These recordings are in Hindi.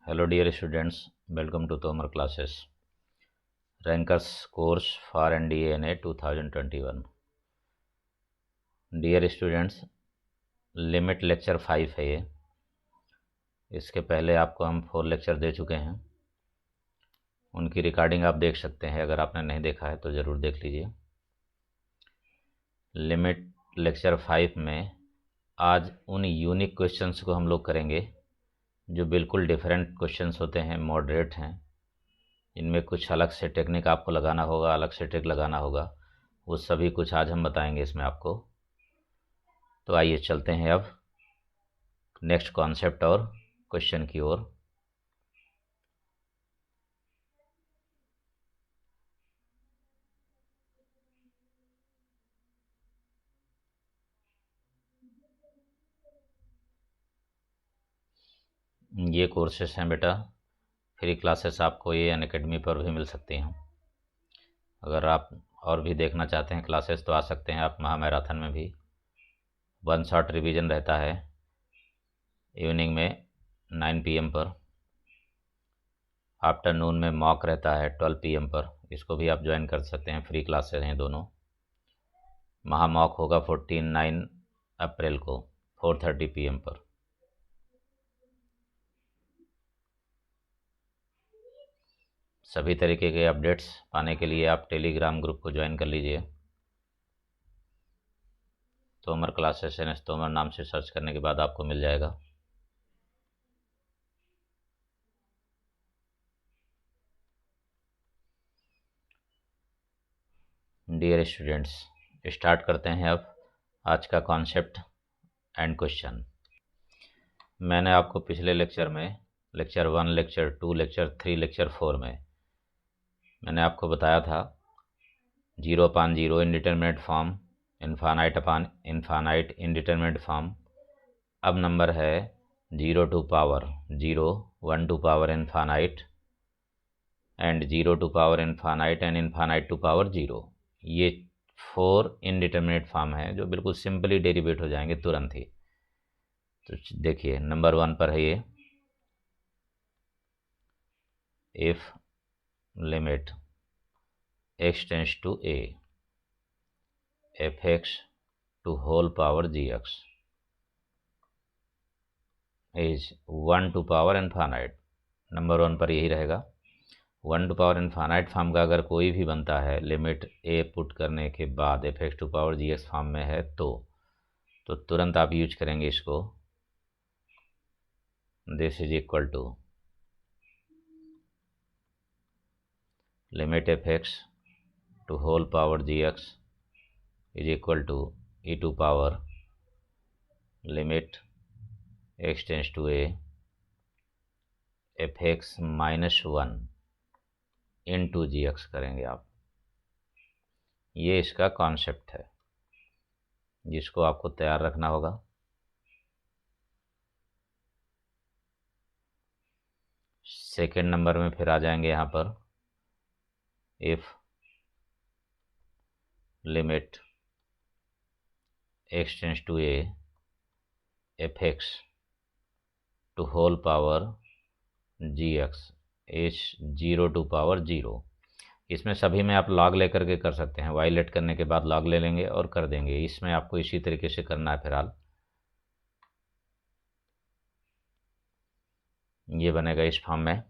Hello dear students, welcome to Tomar classes. Rankers course for NDA 2021. Dear students, limit lecture 5 है ये। इसके पहले आपको हम 4 लेक्चर दे चुके हैं, उनकी रिकॉर्डिंग आप देख सकते हैं। अगर आपने नहीं देखा है तो ज़रूर देख लीजिए। लिमिट लेक्चर 5 में आज उन यूनिक क्वेश्चंस को हम लोग करेंगे जो बिल्कुल डिफरेंट क्वेश्चंस होते हैं, मॉडरेट हैं। इनमें कुछ अलग से टेक्निक आपको लगाना होगा, अलग से ट्रिक लगाना होगा, वो सभी कुछ आज हम बताएंगे इसमें आपको। तो आइए चलते हैं अब नेक्स्ट कॉन्सेप्ट और क्वेश्चन की ओर। ये कोर्सेस हैं बेटा, फ्री क्लासेस आपको ये अनअकैडमी पर भी मिल सकती हैं। अगर आप और भी देखना चाहते हैं क्लासेस तो आ सकते हैं आप। महामैराथन में भी 1 शॉट रिवीजन रहता है इवनिंग में 9 PM पर। आफ्टरनून में मॉक रहता है 12 PM पर। इसको भी आप ज्वाइन कर सकते हैं, फ्री क्लासेस हैं दोनों। महा मॉक होगा 14-9 अप्रैल को 4:30 PM पर। सभी तरीके के अपडेट्स पाने के लिए आप टेलीग्राम ग्रुप को ज्वाइन कर लीजिए। Tomar classes N S Tomar नाम से सर्च करने के बाद आपको मिल जाएगा। डियर स्टूडेंट्स, स्टार्ट करते हैं अब आज का कॉन्सेप्ट एंड क्वेश्चन। मैंने आपको पिछले लेक्चर में लेक्चर 1, लेक्चर 2, लेक्चर 3, लेक्चर 4 में मैंने आपको बताया था 0/0 indeterminate form, infinite upon infinite indeterminate form. अब नंबर है 0 to power 0, 1 to power infinite and 0 to power infinite and infinite to power 0। ये 4 इनडिटरमिनेट फॉर्म है जो बिल्कुल सिंपली डेरिवेट हो जाएंगे तुरंत ही। तो देखिए नंबर 1 पर है ये, if limit x tends to a f(x) to whole power gx is 1 to power infinite. Number 1 पर यही रहेगा। 1 to power इनफाइनाइट फॉर्म का अगर कोई भी बनता है लिमिट a पुट करने के बाद f(x) to power gx form में है तो तुरंत आप यूज करेंगे इसको। This is equal to limit f(x) to whole power gx is equal to e to power limit x tends to a f(x) -1 into gx करेंगे आप। ये इसका कॉन्सेप्ट है जिसको आपको तैयार रखना होगा। सेकेंड नंबर में फिर आ जाएंगे यहाँ पर, if limit x tends to a f(x) to whole power gx is 0 to power 0। इसमें सभी में आप लॉग लेकर के कर सकते हैं। y लेट करने के बाद लॉग ले लेंगे और कर देंगे। इसमें आपको इसी तरीके से करना है। फिलहाल ये बनेगा इस फॉर्म में,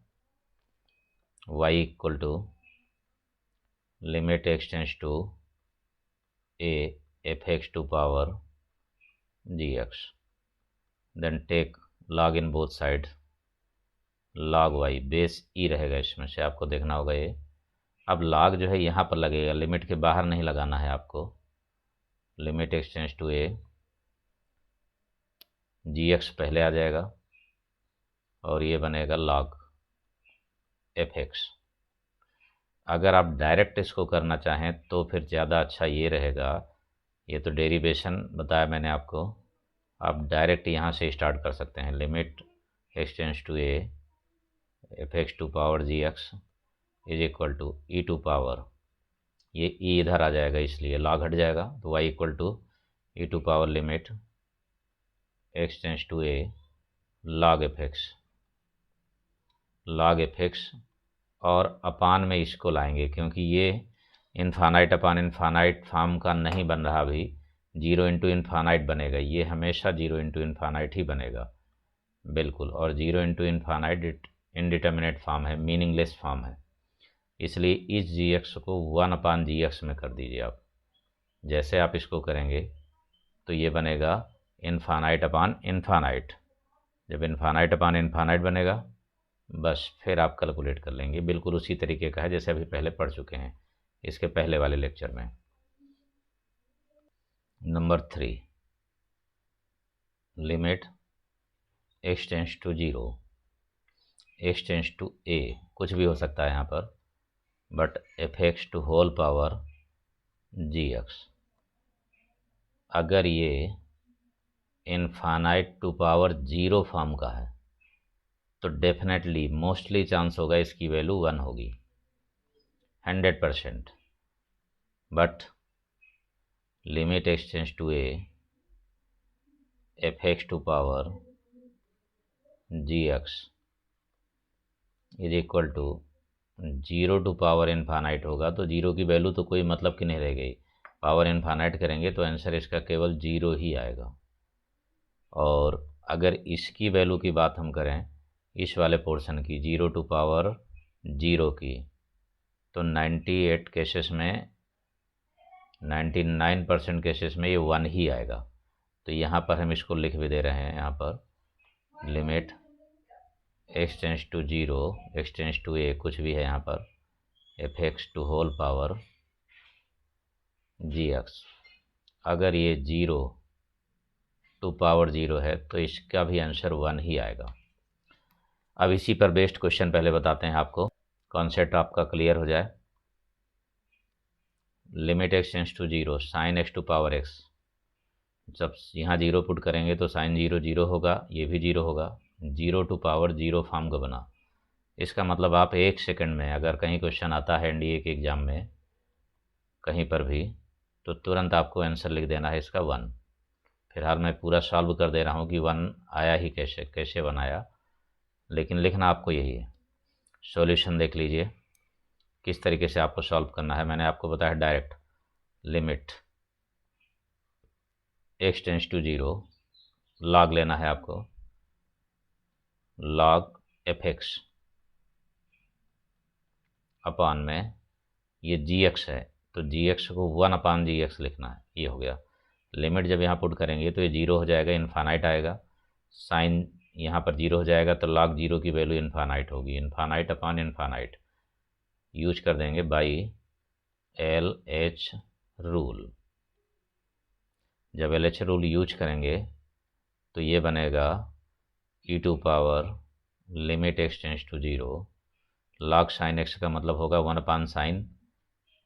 y equal to limit x tends to a f(x) to power gx then take log in both side log y base e रहेगा। इसमें से आपको देखना होगा ये। अब log जो है यहाँ पर लगेगा, लिमिट के बाहर नहीं लगाना है आपको। Limit x tends to a gx पहले आ जाएगा और ये बनेगा log f(x). अगर आप डायरेक्ट इसको करना चाहें तो फिर ज़्यादा अच्छा ये रहेगा। ये तो डेरिवेशन बताया मैंने आपको, आप डायरेक्ट यहाँ से स्टार्ट कर सकते हैं। Limit x tends to a f(x) to power gx is equal to e to power, ये e इधर आ जाएगा इसलिए लॉग हट जाएगा, तो y equal to e to power limit x tends to a log f(x) log fx और अपान में इसको लाएंगे, क्योंकि ये इनफानाइट अपान इनफानाइट फॉर्म का नहीं बन रहा अभी, 0 इंटू इनफानाइट बनेगा, ये हमेशा 0 इंटू इनफानाइट ही बनेगा बिल्कुल। और 0 इंटू इनफानाइट इनडिटर्मिनेट फॉर्म है, मीनिंगलेस फॉर्म है, इसलिए इस gx को 1 अपान gx में कर दीजिए आप। जैसे आप इसको करेंगे तो ये बनेगा इनफानाइट अपान इनफानाइट। जब इनफानाइट अपान इनफानाइट बनेगा बस फिर आप कैलकुलेट कर लेंगे, बिल्कुल उसी तरीके का है जैसे अभी पहले पढ़ चुके हैं इसके पहले वाले लेक्चर में। Number 3, limit x tends to 0, x tends to a, कुछ भी हो सकता है यहाँ पर, but fx to whole power gx। अगर ये इनफानाइट टू पावर 0 फॉर्म का है तो डेफिनेटली मोस्टली चांस होगा इसकी वैल्यू 1 होगी, 100%। But limit x tends to a fx to power gx is equal to 0 to power infinite होगा, तो 0 की वैल्यू तो कोई मतलब की नहीं रह गई, पावर इनफानाइट करेंगे तो आंसर इसका केवल 0 ही आएगा। और अगर इसकी वैल्यू की बात हम करें, इस वाले पोर्शन की 0 टू पावर 0 की, तो 98 केसेस में 99% केसेस में ये 1 ही आएगा। तो यहाँ पर हम इसको लिख भी दे रहे हैं, यहाँ पर limit x tends to 0, x tends to a, कुछ भी है यहाँ पर, fx to whole power gx। अगर ये 0 टू पावर 0 है तो इसका भी आंसर 1 ही आएगा। अब इसी पर बेस्ड क्वेश्चन पहले बताते हैं आपको, कॉन्सेप्ट आपका क्लियर हो जाए। Limit x tends to 0 sine x to power x, जब यहाँ 0 पुट करेंगे तो साइन 0 0 होगा, ये भी 0 होगा, 0 टू पावर 0 फॉर्म का बना। इसका मतलब आप 1 सेकंड में, अगर कहीं क्वेश्चन आता है NDA के एग्ज़ाम में कहीं पर भी, तो तुरंत आपको आंसर लिख देना है इसका 1। फिलहाल मैं पूरा सॉल्व कर दे रहा हूँ कि 1 आया ही कैसे 1 आया, लेकिन लिखना आपको यही है। सॉल्यूशन देख लीजिए किस तरीके से आपको सॉल्व करना है। मैंने आपको बताया direct limit x tends to 0, log लेना है आपको, लॉग fx अपान में ये gx है तो gx को 1 अपान gx लिखना है, ये हो गया। लिमिट जब यहाँ पुट करेंगे तो ये 0 हो जाएगा, इनफानाइट आएगा, साइन यहाँ पर 0 हो जाएगा तो लॉग 0 की वैल्यू इनफानाइट होगी, इनफानाइट अपान इनफानाइट यूज कर देंगे बाई LH रूल। जब LH रूल यूज करेंगे तो ये बनेगा e to power limit x tends to 0, log sine x का मतलब होगा 1 अपान साइन,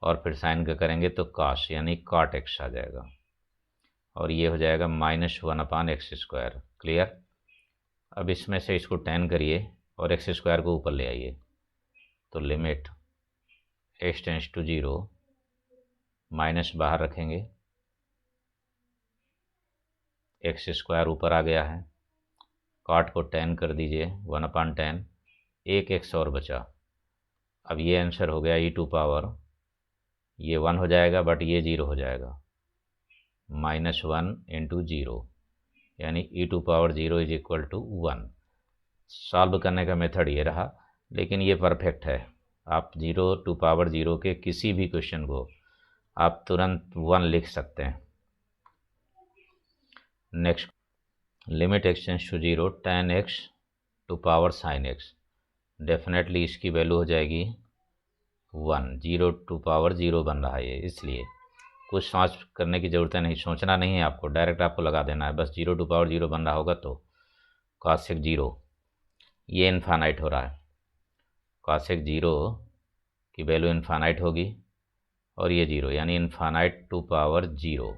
और फिर साइन का करेंगे तो कॉस यानी कॉट x आ जाएगा, और ये हो जाएगा -1 अपान एक्स स्क्वायर। क्लियर। अब इसमें से इसको tan करिए और एक्स स्क्वायर को ऊपर ले आइए, तो limit x tends to 0, minus बाहर रखेंगे, एक्स स्क्वायर ऊपर आ गया है, कॉट को tan कर दीजिए 1 अपान tan, एक x और बचा। अब ये आंसर हो गया e टू पावर, ये 1 हो जाएगा बट ये 0 हो जाएगा, -1 इंटू 0 यानी e to power 0 is equal to 1। Solve करने का मेथड ये रहा, लेकिन ये परफेक्ट है। आप 0 टू पावर 0 के किसी भी क्वेश्चन को आप तुरंत 1 लिख सकते हैं। Next, limit x tends to 0 tan x to power sin x, definitely इसकी वैल्यू हो जाएगी 1। 0 टू पावर 0 बन रहा है ये, इसलिए कुछ सोच करने की ज़रूरत नहीं, सोचना नहीं है आपको, डायरेक्ट आपको लगा देना है। बस 0 टू पावर 0 बन रहा होगा तो cos 0, ये इनफानाइट हो रहा है, cos 0 की वैल्यू इनफानाइट होगी, और ये 0 यानी इनफानाइट टू पावर 0,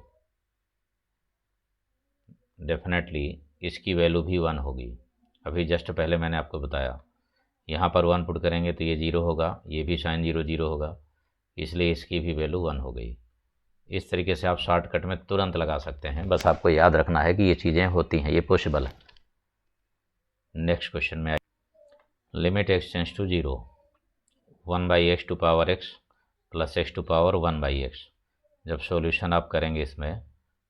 डेफिनेटली इसकी वैल्यू भी 1 होगी। अभी जस्ट पहले मैंने आपको बताया, यहाँ पर 1 पुट करेंगे तो ये 0 होगा, ये भी साइन 0 0 होगा, इसलिए इसकी भी वैल्यू 1 हो गई। इस तरीके से आप शॉर्टकट में तुरंत लगा सकते हैं, बस आपको याद रखना है कि ये चीज़ें होती हैं, ये पॉसिबल है। नेक्स्ट क्वेश्चन में limit x tends to 0 1/x to power x plus x to power 1/x। जब सॉल्यूशन आप करेंगे इसमें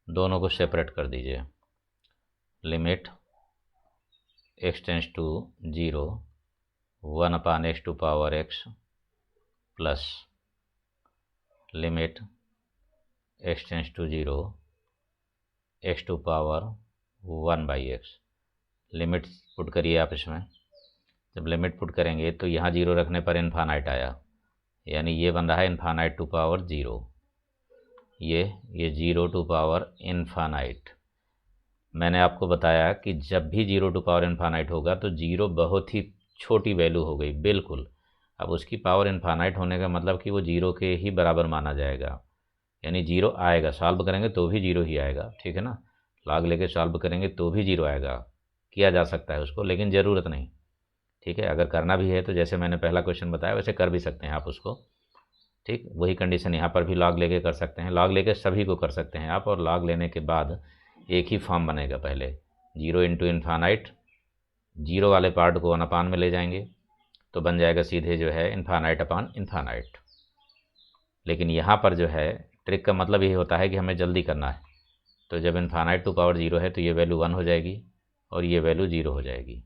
दोनों को सेपरेट कर दीजिए। Limit x tends to 0 1/x to power x plus limit x tends to 0 x to power 1/x। Limit put करिए आप इसमें। जब लिमिट पुट करेंगे तो यहाँ 0 रखने पर इन्फानाइट आया, यानी ये बन रहा है इन्फानाइट टू पावर 0। ये 0 टू पावर इन्फानाइट। मैंने आपको बताया कि जब भी 0 टू पावर इन्फानाइट होगा तो 0 बहुत ही छोटी वैल्यू हो गई बिल्कुल। अब उसकी पावर इन्फानाइट होने का मतलब कि वो 0 के ही बराबर माना जाएगा, यानी 0 आएगा। सॉल्व करेंगे तो भी 0 ही आएगा, ठीक है ना। लॉग लेके सॉल्व करेंगे तो भी 0 आएगा। किया जा सकता है उसको, लेकिन ज़रूरत नहीं, ठीक है। अगर करना भी है तो जैसे मैंने पहला क्वेश्चन बताया वैसे कर भी सकते हैं आप उसको, ठीक। वही कंडीशन यहाँ पर भी लॉग लेके कर सकते हैं। लॉग लेके सभी को कर सकते हैं आप, और लॉग लेने के बाद एक ही फॉर्म बनेगा। पहले 0 इंटू इन्फानाइट, 0 वाले पार्ट को 1 में ले जाएंगे तो बन जाएगा सीधे जो है इन्फानाइट अपान इन्फानाइट। लेकिन यहाँ पर जो है ट्रिक का मतलब ये होता है कि हमें जल्दी करना है। तो जब इन्फानाइट टू पावर 0 है तो ये वैल्यू 1 हो जाएगी और ये वैल्यू 0 हो जाएगी।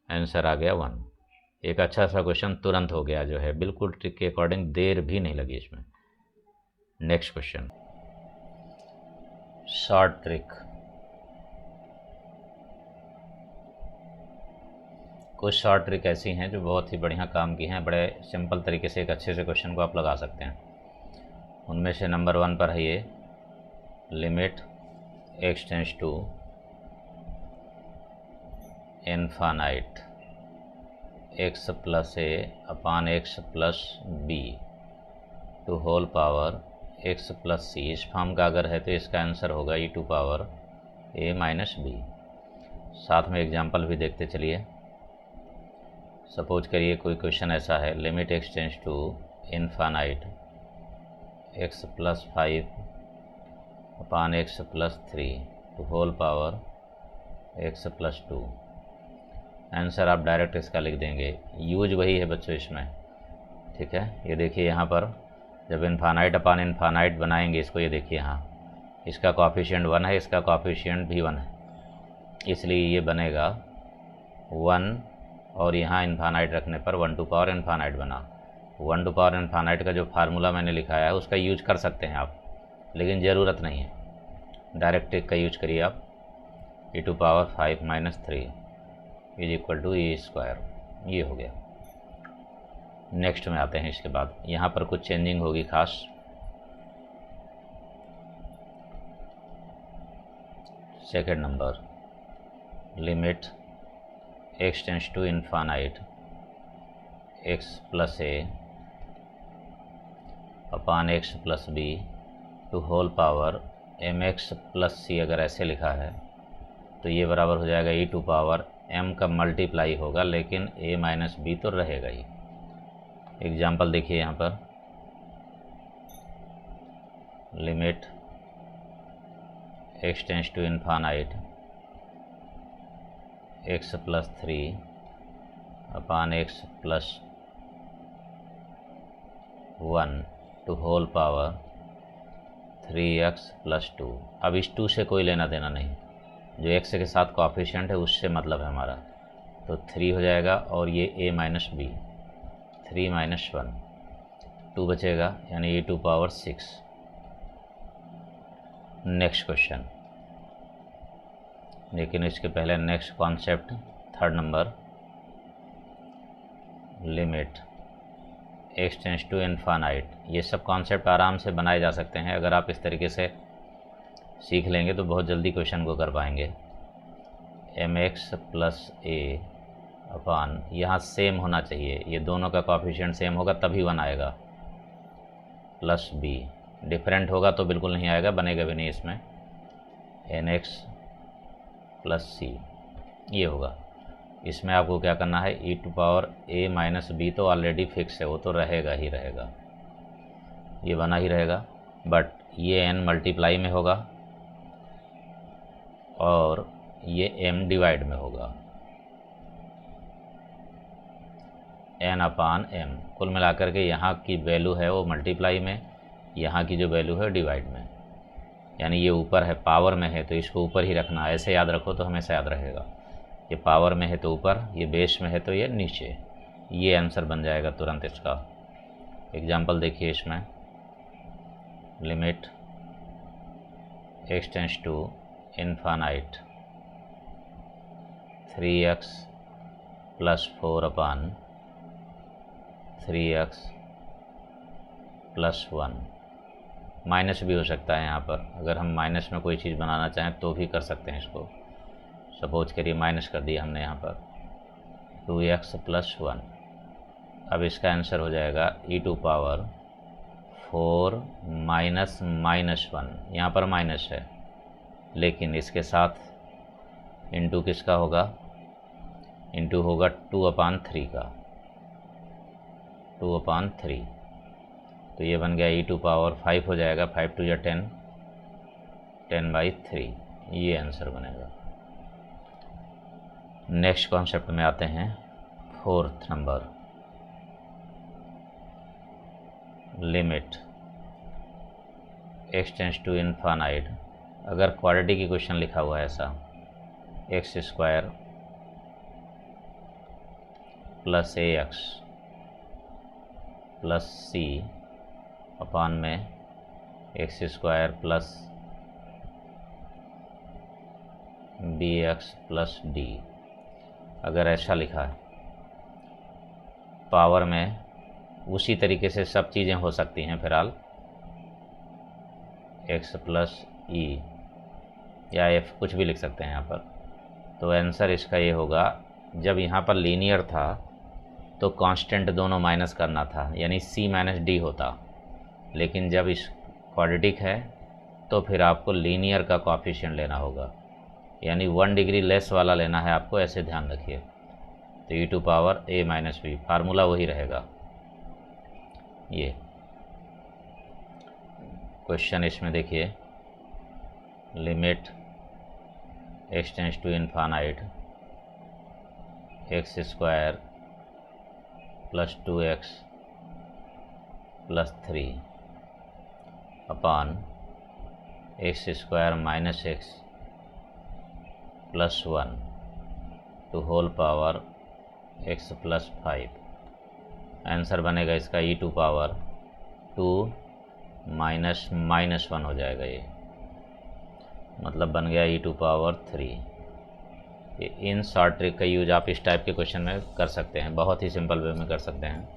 आंसर आ गया 1। एक अच्छा सा क्वेश्चन तुरंत हो गया जो है, बिल्कुल ट्रिक के अकॉर्डिंग, देर भी नहीं लगी इसमें। Next question, short trick. कुछ शॉर्ट ट्रिक ऐसी हैं जो बहुत ही बढ़िया काम की हैं। बड़े सिंपल तरीके से एक अच्छे से क्वेश्चन को आप लगा सकते हैं। उनमें से नंबर 1 पर है ये, limit x tends to infinite x plus a upon x plus b to whole power x plus c। इस फॉर्म का अगर है तो इसका आंसर होगा e to power a minus b। साथ में एग्जाम्पल भी देखते चलिए। सपोज करिए कोई क्वेश्चन ऐसा है, limit x tends to infinite x plus 5 upon x plus 3 to whole power x plus 2। Answer आप डायरेक्ट इसका लिख देंगे। यूज वही है बच्चों इसमें, ठीक है। ये देखिए यहाँ पर जब इन्फानाइट अपान इन्फानाइट बनाएंगे इसको, ये देखिए यहाँ इसका कोएफिशिएंट 1 है, इसका कोएफिशिएंट भी 1 है, इसलिए ये बनेगा 1 और यहाँ इन्फानाइट रखने पर 1 टू पावर इन्फानाइट बना। 1 टू पावर इन्फानाइट का जो फार्मूला मैंने लिखाया है उसका यूज कर सकते हैं आप, लेकिन ज़रूरत नहीं है। डायरेक्ट ट्रिक का यूज करिए आप। e to power 5 minus 3 is equal to e square. ये हो गया। नेक्स्ट में आते हैं। इसके बाद यहाँ पर कुछ चेंजिंग होगी खास। Second number, limit x tends to infinite x plus a upon x plus b to whole power mx plus c। अगर ऐसे लिखा है तो ये बराबर हो जाएगा e टू पावर m का मल्टीप्लाई होगा, लेकिन a माइनस b तो रहेगा ही। एग्जाम्पल देखिए यहाँ पर, limit x tends to infinite x plus 3 upon x plus 1 to whole power 3x plus 2। अब इस 2 से कोई लेना देना नहीं, जो x के साथ कोएफिशिएंट है उससे मतलब है हमारा। तो 3 हो जाएगा और ये a माइनस b, 3 माइनस 1, 2 बचेगा, यानी e to power 6। Next question, लेकिन इसके पहले next concept, third number, limit x tends to infinite. ये सब कॉन्सेप्ट आराम से बनाए जा सकते हैं। अगर आप इस तरीके से सीख लेंगे तो बहुत जल्दी क्वेश्चन को कर पाएंगे। mx प्लस a अपान, यहाँ सेम होना चाहिए, ये दोनों का कोएफिशिएंट सेम होगा तभी 1 आएगा, प्लस b। डिफरेंट होगा तो बिल्कुल नहीं आएगा, बनेगा भी नहीं इसमें। nx प्लस c ये होगा। इसमें आपको क्या करना है, e to power a minus b तो ऑलरेडी फिक्स है, वो तो रहेगा ही रहेगा, ये बना ही रहेगा। बट ये n मल्टीप्लाई में होगा और ये m डिवाइड में होगा। n अपान m। कुल मिलाकर के यहाँ की वैल्यू है वो मल्टीप्लाई में, यहाँ की जो वैल्यू है डिवाइड में। यानी ये ऊपर है, पावर में है तो इसको ऊपर ही रखना, ऐसे याद रखो तो हमेशा याद रहेगा। ये पावर में है तो ऊपर, ये बेस में है तो ये नीचे। ये आंसर बन जाएगा तुरंत इसका। एग्जाम्पल देखिए इसमें, limit x tends to infinite 3x plus 4 upon 3x plus 1। Minus भी हो सकता है यहाँ पर, अगर हम माइनस में कोई चीज़ बनाना चाहें तो भी कर सकते हैं इसको। सपोज करिए माइनस कर दिया हमने यहाँ पर 2x प्लस 1। अब इसका आंसर हो जाएगा e to power 4 minus minus 1। यहाँ पर माइनस है लेकिन इसके साथ इंटू किसका होगा, इंटू होगा 2 अपान 3 का, 2 अपान 3। तो ये बन गया e टू पावर 5 हो जाएगा, 5 टू या 10, 10/3। ये आंसर बनेगा। नेक्स्ट कॉन्सेप्ट में आते हैं, 4th number, limit x tends to infinite. अगर क्वाड्रेटिक की क्वेश्चन लिखा हुआ है ऐसा, x square plus ax plus c upon में x square plus bx plus d, अगर ऐसा लिखा है पावर में, उसी तरीके से सब चीज़ें हो सकती हैं फिलहाल, x प्लस ई या f कुछ भी लिख सकते हैं यहाँ पर। तो आंसर इसका ये होगा, जब यहाँ पर लीनियर था तो कांस्टेंट दोनों माइनस करना था, यानी c माइनस डी होता। लेकिन जब इस क्वाड्रेटिक है तो फिर आपको लीनियर का कोएफिशिएंट लेना होगा, यानी 1 डिग्री लेस वाला लेना है आपको, ऐसे ध्यान रखिए। तो e to power a minus b, formula वही रहेगा। ये क्वेश्चन इसमें देखिए, limit x tends to infinite x square plus 2x plus 3 upon x square minus x plus 1 to whole power x plus 5। Answer बनेगा इसका e to power 2 minus minus 1 हो जाएगा। ये मतलब बन गया e टू पावर 3। ये इन शॉर्ट ट्रिक का यूज आप इस टाइप के क्वेश्चन में कर सकते हैं, बहुत ही सिंपल वे में कर सकते हैं।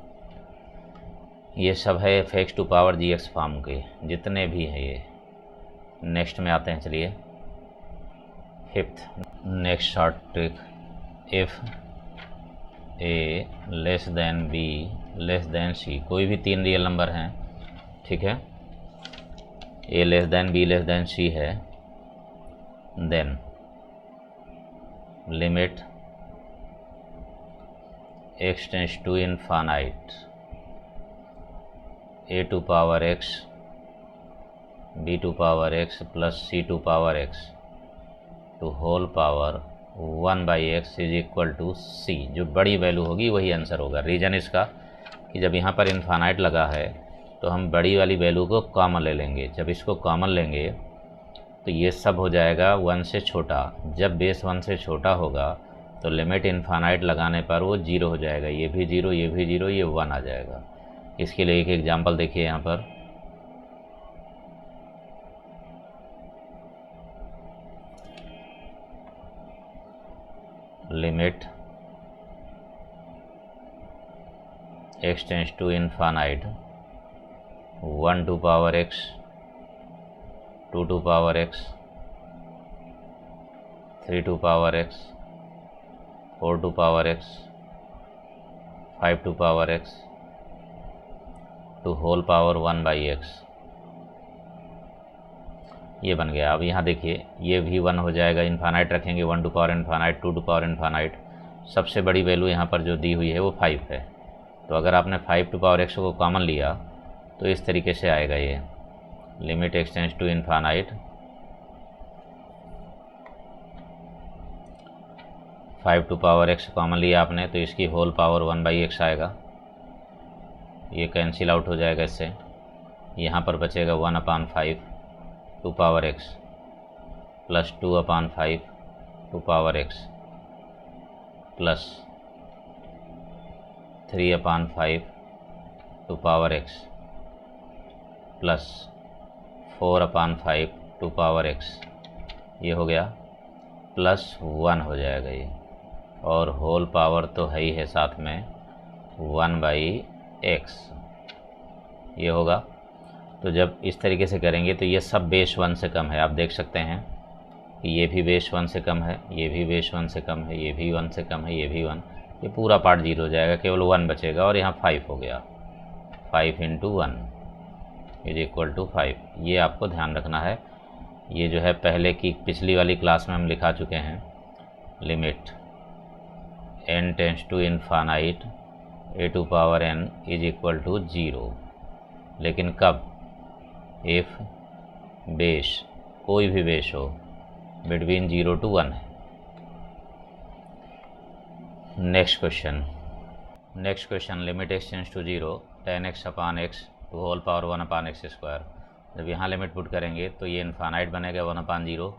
ये सब है f to power gx form के, जितने भी हैं ये। नेक्स्ट में आते हैं, चलिए 5th next short trick, if a less than b less than c, कोई भी 3 रियल नंबर हैं, ठीक है, a less than b less than c है, then limit x tends to infinite a to power x b to power x plus c to power x to whole power 1/x is equal to c। जो बड़ी वैल्यू होगी वही आंसर होगा। रीज़न इसका कि जब यहाँ पर इनफाइनाइट लगा है तो हम बड़ी वाली वैल्यू को कॉमन ले लेंगे। जब इसको कॉमन लेंगे तो ये सब हो जाएगा 1 से छोटा। जब बेस 1 से छोटा होगा तो लिमिट इनफाइनाइट लगाने पर वो 0 हो जाएगा। ये भी 0, ये भी 0, ये 1 आ जाएगा। इसके लिए एक एग्जांपल देखिए यहाँ पर, limit x tends to infinite 1 to power x 2 to power x 3 to power x 4 to power x 5 to power x to whole power 1/x। ये बन गया। अब यहाँ देखिए ये भी 1 हो जाएगा, इनफाइनाइट रखेंगे, 1 to power infinite, 2 to power infinite. सबसे बड़ी वैल्यू यहाँ पर जो दी हुई है वो 5 है। तो अगर आपने 5 टू पावर x को कॉमन लिया तो इस तरीके से आएगा ये, limit x tends to infinite 5 to power x common लिया आपने तो इसकी होल पावर 1/x आएगा, ये कैंसिल आउट हो जाएगा इससे। यहाँ पर बचेगा 1/5 to power x plus 2/5 to power x plus 3/5 to power x plus 4/5 to power x, ये हो गया प्लस 1 हो जाएगा ये, और होल पावर तो है ही है साथ में 1/x ये होगा। तो जब इस तरीके से करेंगे तो ये सब बेस 1 से कम है, आप देख सकते हैं कि ये भी बेस 1 से कम है, ये भी बेस 1 से कम है, ये भी 1 से कम है, ये भी 1, ये पूरा पार्ट 0 हो जाएगा, केवल 1 बचेगा और यहाँ 5 हो गया। 5 × 1 = 5, ये आपको ध्यान रखना है। ये जो है पहले की पिछली वाली क्लास में हम लिखा चुके हैं, limit n tends to infinite a to power n = 0, लेकिन कब? इफ़ बेस, कोई भी बेस हो, बिटवीन 0 to 1 है। Next question limit x tends to 0 10x/x to whole power 1/x²। जब यहाँ लिमिट पुट करेंगे तो ये इनफाइनाइट बनेगा 1/0,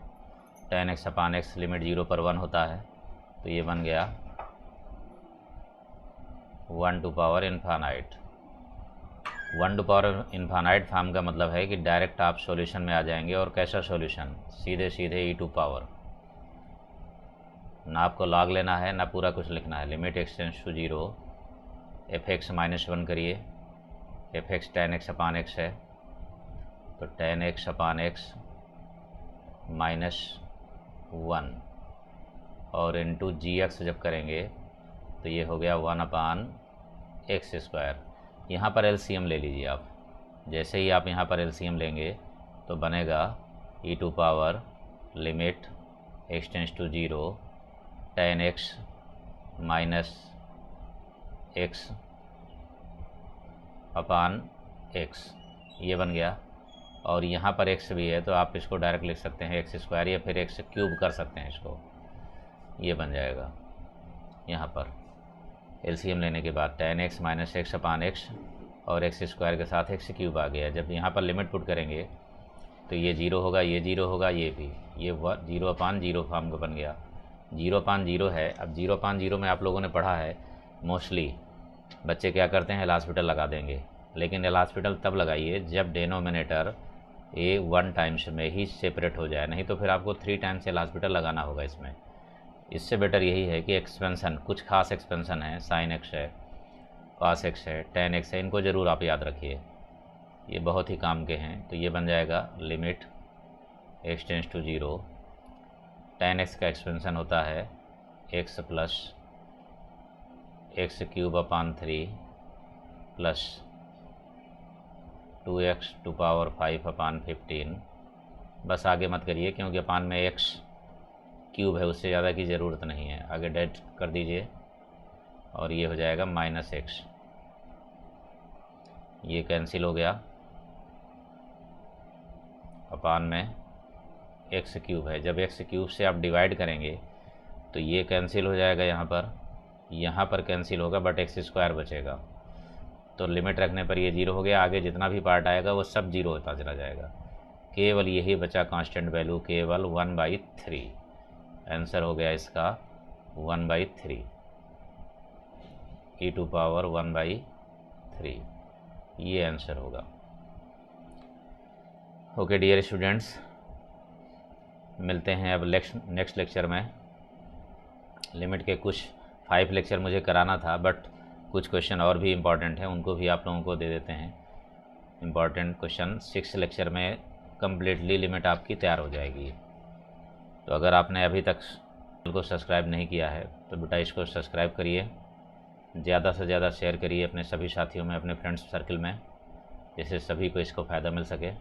10x/x लिमिट 0 पर 1 होता है, तो ये बन गया 1 to power infinite. 1 to power infinite form का मतलब है कि डायरेक्ट आप सॉल्यूशन में आ जाएंगे। और कैसा सॉल्यूशन? सीधे e टू पावर, ना आपको लॉग लेना है ना पूरा कुछ लिखना है। Limit x tends to 0 fx -1 करिए, fx 10x/x है तो 10x/x -1 और इंटू gx जब करेंगे तो ये हो गया 1/x²। यहाँ पर एलसीएम ले लीजिए आप। जैसे ही आप यहाँ पर एलसीएम लेंगे तो बनेगा e to power limit x tends to 0 10x -x/x, ये बन गया। और यहाँ पर x भी है तो आप इसको डायरेक्ट लिख सकते हैं x² या फिर x³ कर सकते हैं इसको, ये बन जाएगा। यहाँ पर एलसीएम लेने के बाद 10x -x/x और x² के साथ x³ आ गया। जब यहाँ पर लिमिट पुट करेंगे तो ये 0 होगा, ये 0 होगा, ये भी, ये 0/0 फॉर्म का बन गया। 0/0 है। अब 0/0 में आप लोगों ने पढ़ा है मोस्टली बच्चे क्या करते हैं, एल हॉस्पिटल लगा देंगे। लेकिन एल हॉस्पिटल तब लगाइए जब डिनोमिनेटर ए 1 टाइम्स में ही सेपरेट हो जाए, नहीं तो फिर आपको 3 टाइम्स एल हॉस्पिटल लगाना होगा इसमें। इससे बेटर यही है कि एक्सपेंसन, कुछ खास एक्सपेंसन है, sin x है, cos x है, tan x है, इनको ज़रूर आप याद रखिए, ये बहुत ही काम के हैं। तो ये बन जाएगा limit x tends to 0 tan x का एक्सपेंसन होता है x plus x³ plus 2x to power 5/15। बस आगे मत करिए क्योंकि अपान में x³ है, उससे ज़्यादा की ज़रूरत नहीं है। आगे डेट कर दीजिए और ये हो जाएगा -x, ये कैंसिल हो गया। अपान में x³ है, जब x³ से आप डिवाइड करेंगे तो ये कैंसिल हो जाएगा, यहाँ पर कैंसिल होगा, बट x² बचेगा। तो लिमिट रखने पर ये 0 हो गया। आगे जितना भी पार्ट आएगा वो सब 0 होता चला जाएगा, केवल यही बचा कांस्टेंट वैल्यू, केवल 1/3। आंसर हो गया इसका 1/3, e टू पावर 1/3, ये आंसर होगा। ओके डियर स्टूडेंट्स, मिलते हैं अब नेक्स्ट लेक्चर में। लिमिट के कुछ 5 लेक्चर मुझे कराना था, बट कुछ क्वेश्चन और भी इम्पॉर्टेंट हैं, उनको भी आप लोगों को दे देते हैं। इम्पॉर्टेंट क्वेश्चन 6 लेक्चर में कम्प्लीटली लिमिट आपकी तैयार हो जाएगी। तो अगर आपने अभी तक चैनल को सब्सक्राइब नहीं किया है तो बेटा इसको सब्सक्राइब करिए, ज़्यादा से ज़्यादा शेयर करिए अपने सभी साथियों में, अपने फ्रेंड्स सर्कल में, जिससे सभी को इसको फ़ायदा मिल सके।